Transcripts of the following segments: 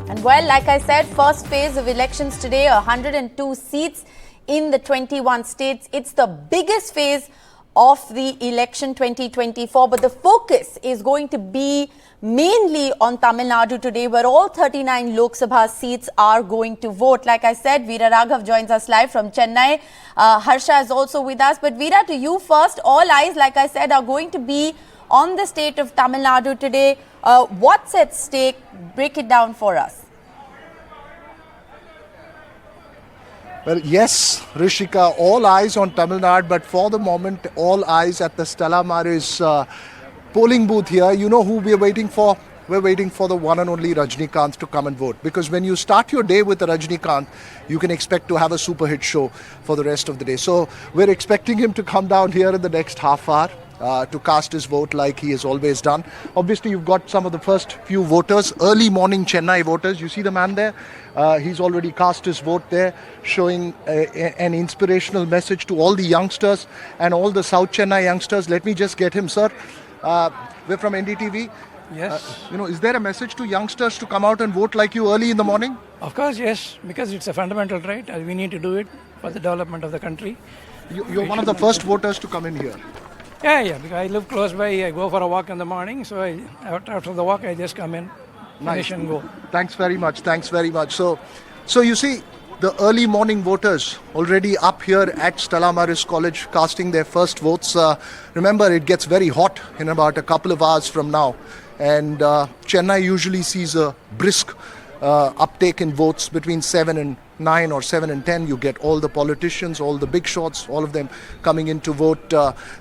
And well, like I said, first phase of elections today, 102 seats in the 21 states. It's the biggest phase of the election 2024, but the focus is going to be mainly on Tamil Nadu today, where all 39 Lok Sabha seats are going to vote. Like I said, Veera Raghav joins us live from Chennai. Harsha is also with us. But Veera, to you first, all eyes, like I said, are going to be on the state of Tamil Nadu today. What's at stake? Break it down for us. Well, yes, Rishika, all eyes on Tamil Nadu, but for the moment, all eyes at the Stella Maris polling booth here. You know who we're waiting for? We're waiting for the one and only Rajnikant to come and vote. Because when you start your day with a Rajnikant, you can expect to have a super hit show for the rest of the day. So we're expecting him to come down here in the next half hour to cast his vote like he has always done. Obviously, you've got some of the first few voters, early morning Chennai voters. You see the man there? He's already cast his vote there, showing an inspirational message to all the youngsters and all the South Chennai youngsters. Let me just get him, sir. We're from NDTV. Yes. Is there a message to youngsters to come out and vote like you early in the morning? Of course, yes, because it's a fundamental right. We need to do it for the development of the country. You're one of the first voters to come in here. Yeah, because I live close by. I go for a walk in the morning, so after the walk, I just come in, finish and go. Thanks very much. So you see, the early morning voters already up here at Stella Maris College casting their first votes. Remember, it gets very hot in about a couple of hours from now. And Chennai usually sees a brisk uptake in votes between 7 and 9 or 7 and 10. You get all the politicians, all the big shots, all of them coming in to vote.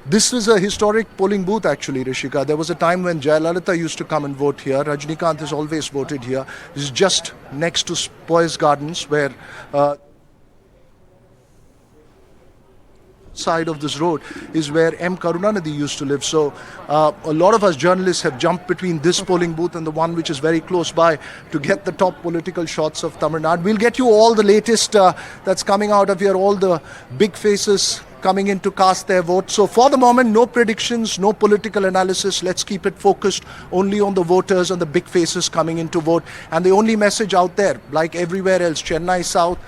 This is a historic polling booth actually, Rishika. There was a time when Jayalalitha used to come and vote here. Rajnikant has always voted here. This is just next to Spoils Gardens, where side of this road is where M. Karunanidhi used to live. So a lot of us journalists have jumped between this polling booth and the one which is very close by to get the top political shots of Tamil Nadu. We'll get you all the latest that's coming out of here, all the big faces coming in to cast their vote. So for the moment, no predictions, no political analysis. Let's keep it focused only on the voters and the big faces coming in to vote. And the only message out there, like everywhere else, Chennai South,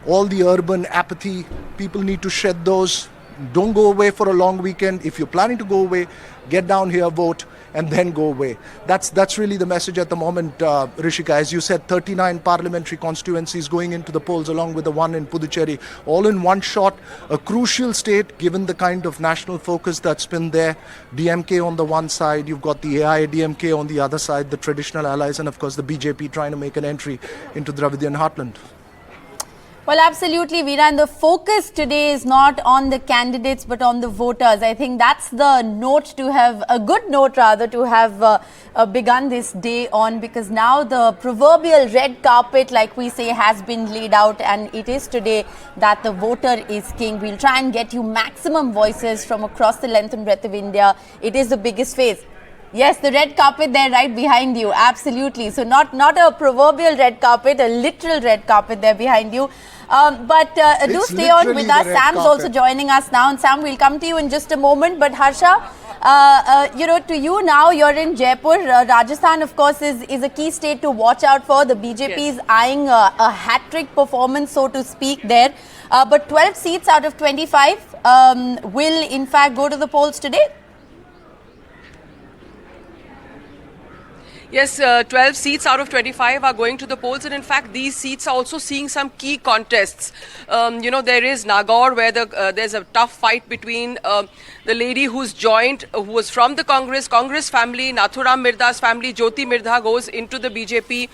all the urban apathy, people need to shed those. Don't go away for a long weekend. If you're planning to go away, get down here, vote, and then go away. That's really the message at the moment, Rishika. As you said, 39 parliamentary constituencies going into the polls along with the one in Puducherry, all in one shot. A crucial state given the kind of national focus that's been there. DMK on the one side, you've got the AIDMK on the other side, the traditional allies, and of course the BJP trying to make an entry into Dravidian heartland. Well, absolutely, Veera. And the focus today is not on the candidates, but on the voters. I think that's the note to have, a good note rather, to have begun this day on, because now the proverbial red carpet, like we say, has been laid out, and it is today that the voter is king. We'll try and get you maximum voices from across the length and breadth of India. It is the biggest phase. Yes, the red carpet there right behind you. Absolutely. So not a proverbial red carpet, a literal red carpet there behind you. But do stay on with us. Sam's also joining us now. And Sam, we'll come to you in just a moment. But Harsha, to you now, you're in Jaipur. Rajasthan, of course, is a key state to watch out for. The BJP is eyeing a hat-trick performance, so to speak, there. But 12 seats out of 25 will, in fact, go to the polls today. Yes, 12 seats out of 25 are going to the polls, and in fact these seats are also seeing some key contests. There is Nagaur, where there's a tough fight between the lady who was from the Congress family, Nathuram Mirda's family. Jyoti Mirda goes into the BJP.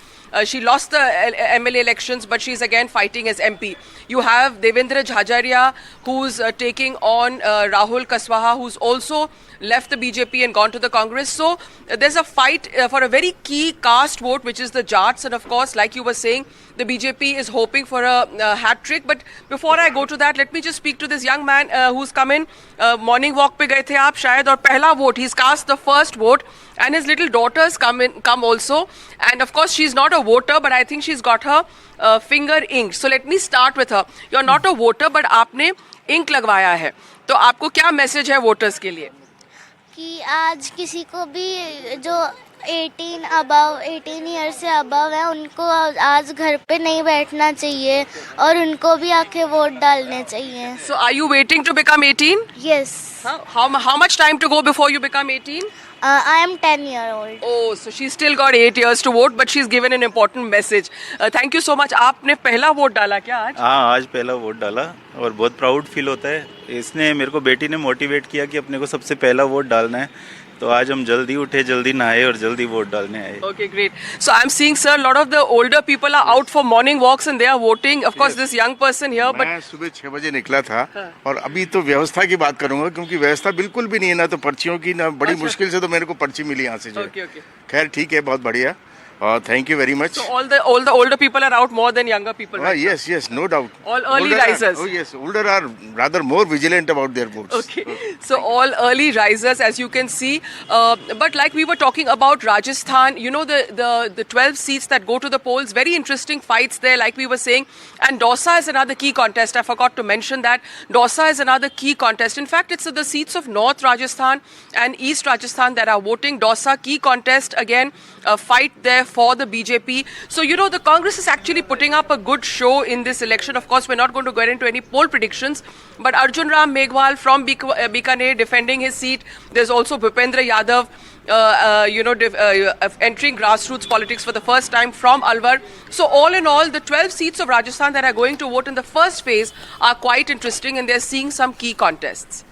She lost the MLA elections, but she's again fighting as MP. You have Devendra Jhajaria, who's taking on Rahul Kaswaha, who's also left the BJP and gone to the Congress. So there's a fight for a very key caste vote, which is the Jats. And of course, like you were saying, the BJP is hoping for a hat trick. But before I go to that, let me just speak to this young man who's come in. Morning walk pe gaye the aap shayad, aur pehla vote. He's cast the first vote, and his little daughters come also. And of course, she's not a voter, but I think she's got her finger inked. So let me start with her. You're not a voter, but आपने ink लगवाया है. तो आपको क्या message है voters के लिए? कि आज किसी को भी जो 18 अबव 18 ईयर से अबव है उनको आज घर पे नहीं बैठना चाहिए और उनको भी आके वोट डालने चाहिए. So are you waiting to become 18? Yes. How much time to go before you become 18? I am 10-year-old. Oh, so she's still got 8 years to vote, but she's given an important message. Thank you so much. आपने पहला vote डाला क्या आज? हाँ, आज पहला vote डाला और बहुत प्राउड फील होता है. इसने मेरे को बेटी ने मोटिवेट किया कि अपने को सबसे पहला वोट डालना है. तो आज हम जल्दी उठे, जल्दी नहाए और जल्दी वोट डालने आए. Okay, great. So I'm seeing, sir, a lot of the older people are out for morning walks and they are voting. Of course, this young person here, but मैं सुबह 6 बजे निकला था और अभी तो व्यवस्था की बात करूंगा क्योंकि व्यवस्था बिल्कुल भी नहीं है, ना तो पर्चियों की, ना बड़ी मुश्किल से तो मेरे को पर्ची मिली यहाँ से जो. Okay. खैर ठीक है, बहुत बढ़िया. Thank you very much. So all the older people are out more than younger people. Right? Yes, no doubt. All early risers. Yes, older are rather more vigilant about their votes. Okay, so all early risers, as you can see. But like we were talking about Rajasthan, you know, the 12 seats that go to the polls, very interesting fights there, like we were saying. And Dausa is another key contest. I forgot to mention that. Dausa is another key contest. In fact, it's the seats of North Rajasthan and East Rajasthan that are voting. Dausa, key contest, again, a fight there for the BJP. So, you know, the Congress is actually putting up a good show in this election. Of course, we're not going to get into any poll predictions, but Arjun Ram Meghwal from Bikaner defending his seat. There's also Bhupendra Yadav, entering grassroots politics for the first time from Alwar. So all in all, the 12 seats of Rajasthan that are going to vote in the first phase are quite interesting, and they're seeing some key contests.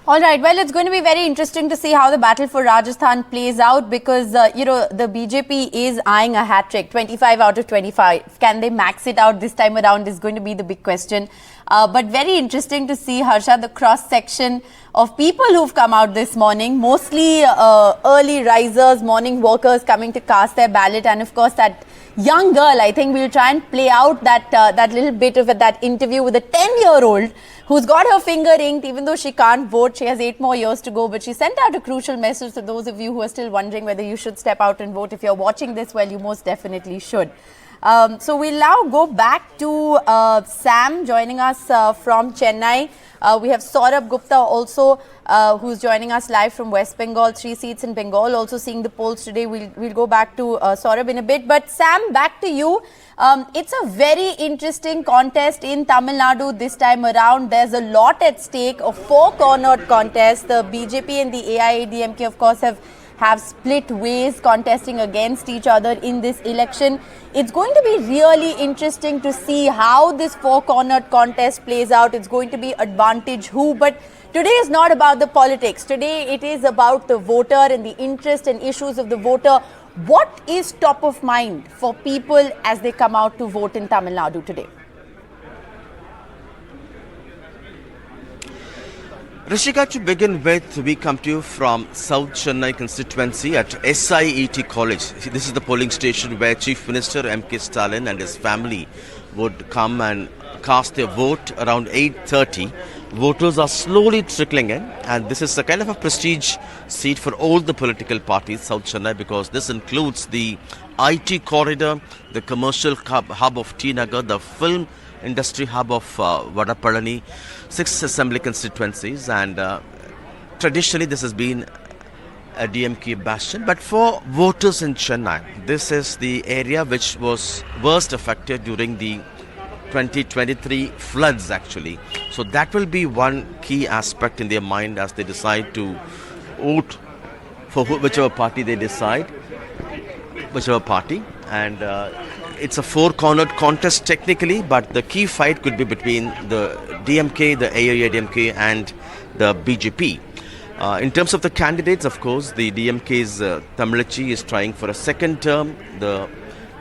All right. Well, it's going to be very interesting to see how the battle for Rajasthan plays out because, the BJP is eyeing a hat-trick, 25 out of 25. Can they max it out this time around is going to be the big question. But very interesting to see, Harsha, the cross-section of people who've come out this morning, mostly early risers, morning workers coming to cast their ballot. And, of course, that young girl, I think we'll try and play out that little bit of that interview with a 10-year-old who's got her finger inked, even though she can't vote. She has 8 more years to go, but she sent out a crucial message to those of you who are still wondering whether you should step out and vote. If you're watching this, well, you most definitely should. So we'll now go back to Sam joining us from Chennai. We have Saurabh Gupta also who's joining us live from West Bengal, 3 seats in Bengal, also seeing the polls today. We'll go back to Saurabh in a bit. But Sam, back to you. It's a very interesting contest in Tamil Nadu this time around. There's a lot at stake, a 4-cornered contest. The BJP and the AIADMK, of course, have split ways contesting against each other in this election. It's going to be really interesting to see how this 4-cornered contest plays out. It's going to be advantage who, but today is not about the politics. Today it is about the voter and the interest and issues of the voter. What is top of mind for people as they come out to vote in Tamil Nadu today? Rishika, to begin with, we come to you from South Chennai constituency at SIET College. This is the polling station where Chief Minister M.K. Stalin and his family would come and cast their vote around 8:30. Voters are slowly trickling in, and this is a kind of a prestige seat for all the political parties, South Chennai, because this includes the IT corridor, the commercial hub of T Nagar, the film industry hub of Vadapalani, 6 assembly constituencies, and traditionally this has been a DMK bastion. But for voters in Chennai, this is the area which was worst affected during the 2023 floods actually. So that will be one key aspect in their mind as they decide to vote for whichever party they decide, whichever party. And it's a 4-cornered contest technically, but the key fight could be between the DMK, the AIADMK and the BJP. In terms of the candidates, of course, the DMK's Tamilichi is trying for a second term. The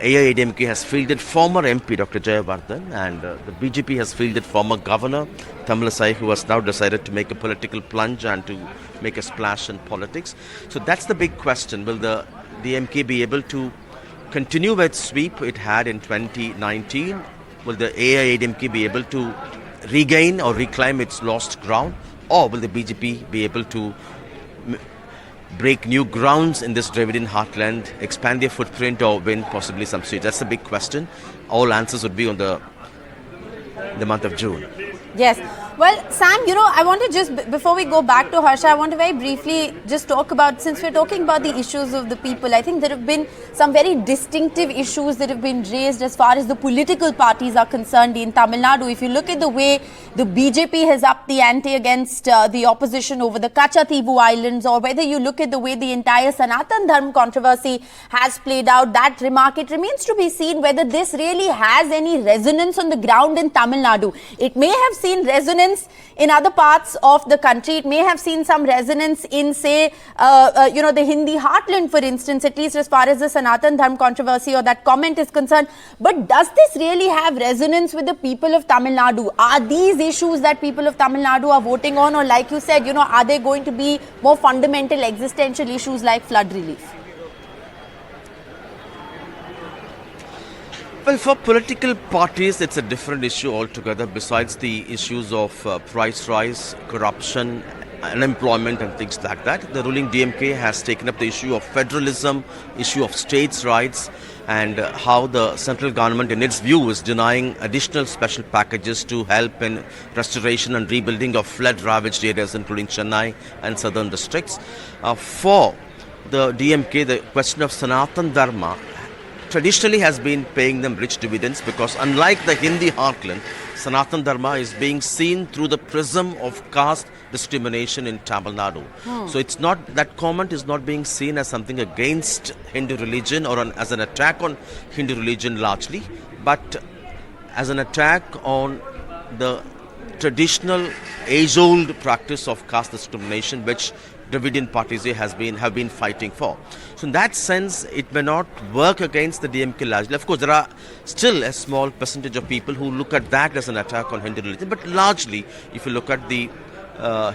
AIADMK has fielded former MP Dr. Jayavardhan, and the BJP has fielded former Governor Tamilisai, who has now decided to make a political plunge and to make a splash in politics. So that's the big question. Will the DMK be able to continue with sweep it had in 2019? Will the AIADMK be able to regain or reclaim its lost ground? Or will the BJP be able to break new grounds in this Dravidian heartland, expand their footprint, or win possibly some seats? That's the big question. All answers would be on the month of June. Yes. Well, Sam, I want to just, before we go back to Harsha, I want to very briefly just talk about, since we're talking about the issues of the people, I think there have been some very distinctive issues that have been raised as far as the political parties are concerned in Tamil Nadu. If you look at the way the BJP has upped the ante against the opposition over the Kachativu Islands, or whether you look at the way the entire Sanatan Dharma controversy has played out, that remark, it remains to be seen whether this really has any resonance on the ground in Tamil Nadu. It may have seen resonance in other parts of the country. It may have seen some resonance in, say, the Hindi heartland, for instance, at least as far as the Sanatan Dharma controversy or that comment is concerned. But does this really have resonance with the people of Tamil Nadu? Are these issues that people of Tamil Nadu are voting on, or like you said, are they going to be more fundamental existential issues like flood relief? Well, for political parties, it's a different issue altogether. Besides the issues of price rise, corruption, unemployment and things like that, the ruling DMK has taken up the issue of federalism, issue of states' rights, and how the central government, in its view, is denying additional special packages to help in restoration and rebuilding of flood-ravaged areas, including Chennai and southern districts. For the DMK, the question of Sanatan Dharma traditionally has been paying them rich dividends, because unlike the Hindi heartland, Sanatan Dharma is being seen through the prism of caste discrimination in Tamil Nadu. So it's not, that comment is not being seen as something against Hindu religion or as an attack on Hindu religion largely, but as an attack on the traditional age-old practice of caste discrimination, which Dravidian parties have been fighting for. So in that sense, it may not work against the DMK largely. Of course, there are still a small percentage of people who look at that as an attack on Hindu religion. But largely, if you look at the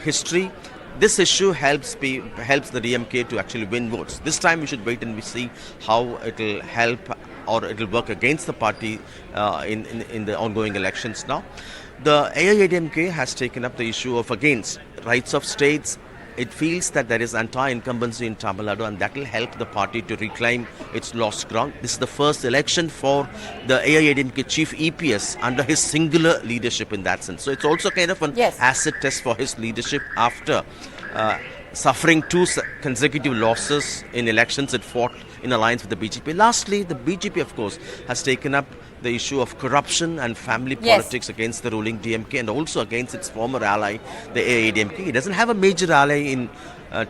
history, this issue helps the DMK to actually win votes. This time we should wait and we see how it will help or it will work against the party in the ongoing elections now. The AIADMK has taken up the issue of against rights of states. It feels that there is anti-incumbency in Tamil Nadu, and that will help the party to reclaim its lost ground. This is the first election for the AIADMK chief EPS under his singular leadership in that sense. So it's also kind of an acid test for his leadership after suffering two consecutive losses in elections it fought in alliance with the BJP. Lastly, the BJP, of course, has taken up the issue of corruption and family politics against the ruling DMK and also against its former ally, the AIADMK. It doesn't have a major ally in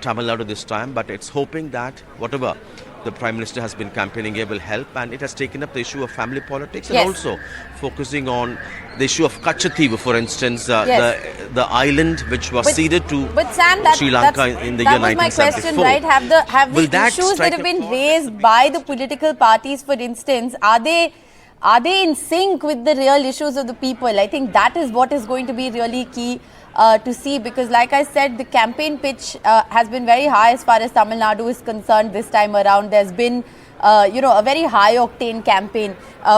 Tamil Nadu this time, but it's hoping that whatever the Prime Minister has been campaigning here will help, and it has taken up the issue of family politics and also focusing on the issue of Kachativu, for instance, the island which was ceded to Sri Lanka in the year 1974. That was my question, right? Have the issues that have been raised by the political parties, for instance, are they in sync with the real issues of the people? I think that is what is going to be really key to see, because like I said, the campaign pitch has been very high as far as Tamil Nadu is concerned this time around. There's been a very high octane campaign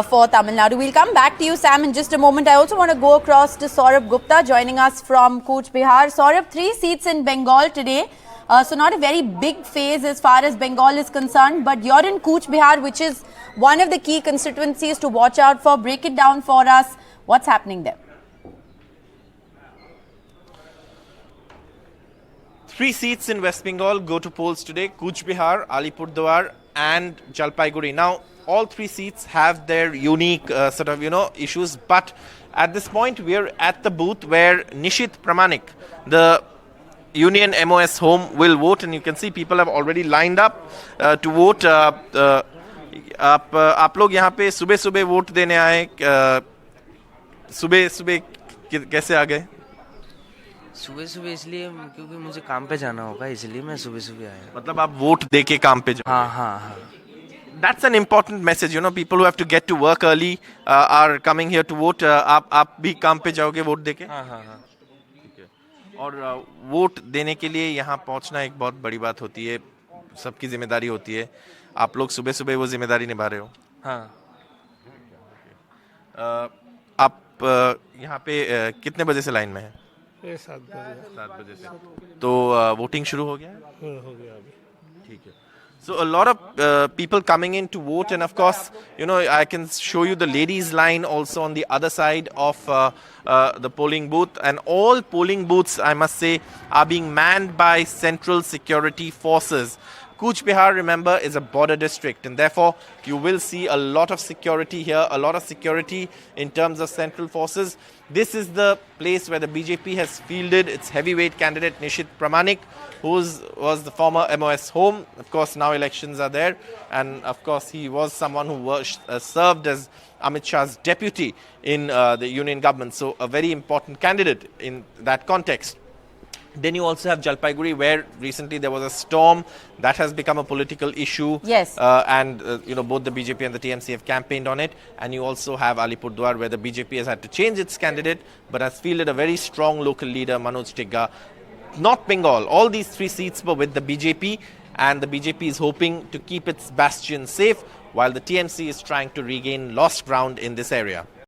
for Tamil Nadu. We'll come back to you, Sam, in just a moment. I also want to go across to Saurabh Gupta joining us from Cooch Behar. Saurabh, 3 seats in Bengal today. So not a very big phase as far as Bengal is concerned, but you're in Cooch Behar, which is one of the key constituencies to watch out for. Break it down for us. What's happening there? 3 seats in West Bengal go to polls today: Cooch Behar, Alipurduar and Jalpaiguri. Now, all 3 seats have their unique issues, but at this point we are at the booth where Nishit Pramanik, the Union MOS home, will vote, and you can see people have already lined up to vote. आप लोग यहाँ पे सुबह सुबह vote देने आए, सुबह सुबह कैसे आ गए? सुबह सुबह इसलिए क्योंकि मुझे काम पे जाना होगा, इसलिए मैं सुबह सुबह आया. मतलब आप वोट दे के काम पे जाओ? हाँ. That's an important message. People who have to get to work early are coming here to vote. आप भी काम पे जाओगे वोट दे के? हाँ. और वोट देने के लिए यहाँ पहुँचना एक बहुत बड़ी बात होती है, सबकी जिम्मेदारी होती है. आप लोग सुबह सुबह वो जिम्मेदारी निभा रहे हो? हाँ. आप यहाँ पे कितने बजे से लाइन में हैं? 7 बजे से. तो वोटिंग शुरू हो गया है? हो गया अभी. ठीक है. So a lot of people coming in to vote, and of course, you know, I can show you the ladies' line also on the other side of the polling booth, and all polling booths, I must say, are being manned by central security forces. Cooch Behar, remember, is a border district, and therefore you will see a lot of security here, a lot of security in terms of central forces. This is the place where the BJP has fielded its heavyweight candidate Nishit Pramanik, who was the former MOS home. Of course, now elections are there, and of course he was someone who served as Amit Shah's deputy in the union government, so a very important candidate in that context. Then you also have Jalpaiguri, where recently there was a storm that has become a political issue. Yes. And you know, both the BJP and the TMC have campaigned on it. And you also have Alipurduar, where the BJP has had to change its candidate, but has fielded a very strong local leader, Manoj Tigga. North Bengal, all these three seats were with the BJP, and the BJP is hoping to keep its bastion safe, while the TMC is trying to regain lost ground in this area.